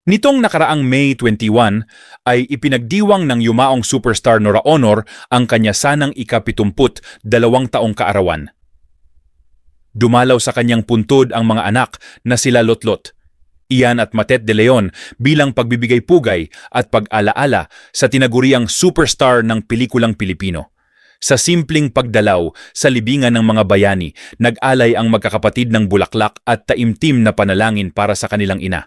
Nitong nakaraang May 21 ay ipinagdiwang ng yumaong superstar Nora Honor ang kanya sanang ika-72 taong kaarawan. Dumalaw sa kanyang puntod ang mga anak na sila Lotlot, Ian at Matet de Leon bilang pagbibigay pugay at pag-alaala sa tinaguriang superstar ng pelikulang Pilipino. Sa simpleng pagdalaw sa libingan ng mga bayani, nag-alay ang magkakapatid ng bulaklak at taimtim na panalangin para sa kanilang ina.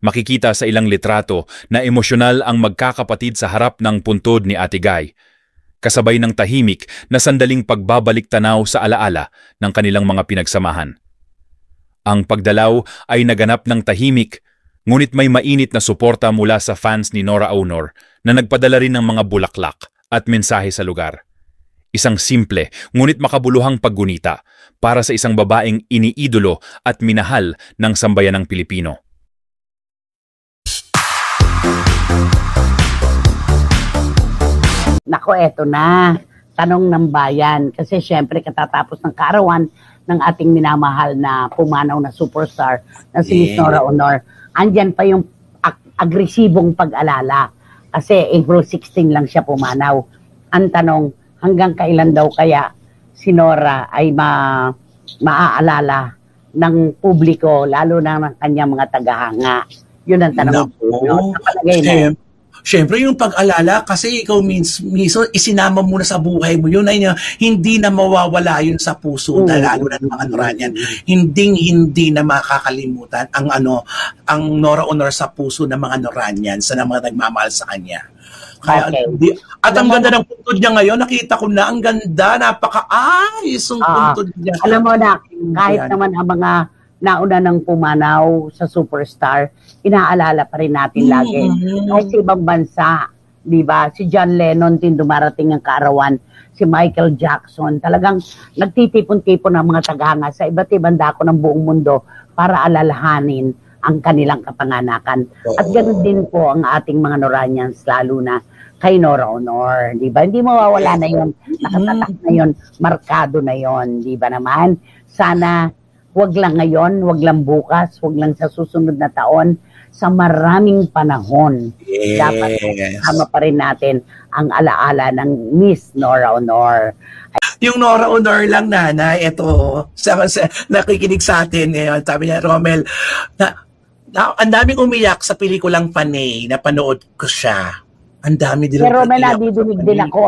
Makikita sa ilang litrato na emosyonal ang magkakapatid sa harap ng puntod ni Ate Guy, kasabay ng tahimik na sandaling pagbabalik tanaw sa alaala ng kanilang mga pinagsamahan. Ang pagdalaw ay naganap ng tahimik, ngunit may mainit na suporta mula sa fans ni Nora Honor na nagpadala rin ng mga bulaklak at mensahe sa lugar. Isang simple ngunit makabuluhang paggunita para sa isang babaeng iniidolo at minahal ng sambayanang Pilipino. Nako, eto na. Tanong ng bayan. Kasi syempre katatapos ng kaarawan ng ating minamahal na pumanaw na superstar na si Miss Nora Honor. Andyan pa yung agresibong pag-alala. Kasi April 16 lang siya pumanaw. Ang tanong, hanggang kailan daw kaya si Nora ay maaalala ng publiko, lalo na ng kanyang mga tagahanga? Yun ang tanong. Siyempre yung pag-alala, kasi ikaw minsan isinama mo na sa buhay mo yun, ay hindi na mawawala yun sa puso, lalo na ng mga Noranian. Hindi na makakalimutan ang Nora Honor sa puso ng mga Noranian, sa mga nagmamahal sa kanya. Kaya, at ang ganda ng puntod niya ngayon, nakita ko na ang ganda, napaka-ayos yung puntod niya. Alam mo na, kahit naman ang mga nauna ng pumanaw sa superstar, inaalala pa rin natin lagi. Kahit sa ibang bansa, di ba? Si John Lennon din dumarating ang kaarawan, si Michael Jackson, talagang nagtitipon-tipon ang mga tagahanga sa iba't ibang dako ng buong mundo para alalahanin ang kanilang kapanganakan. At ganoon din po ang ating mga Noranians, lalo na kay Nora Honor, di ba? Hindi mawawala na yon, nakatatak na yon, markado na yon, di ba naman? Sana wag lang ngayon, wag lang bukas, wag lang sa susunod na taon, sa maraming panahon. Dapat kasama pa rin natin ang alaala ng Miss Nora Honor. Yung Nora Honor lang, nanay, ito, nakikinig sa atin ngayon, sabi niya, Romel, ang daming umiyak sa pelikulang Panay, napanood ko siya. Ang dami din. Pero Romel, nadidinig din ako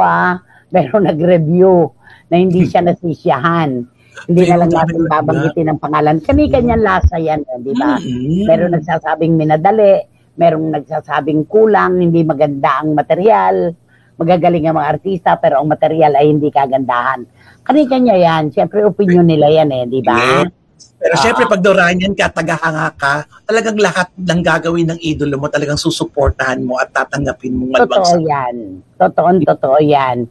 pero nag-review na hindi siya nasisiyahan. Hindi na lang natin babanggitin ang pangalan. Kani-kanyang lasa yan, di ba? Meron nagsasabing minadali, merong nagsasabing kulang, hindi maganda ang material, magagaling ang mga artista, pero ang material ay hindi kagandahan. Kani-kanya yan. Siyempre, opinion nila yan di ba? Pero siyempre, pag Noranian ka, tagahanga ka, talagang lahat ng gagawin ng idolo mo, talagang susuportahan mo at tatanggapin mo. Totoo yan. Totoo yan.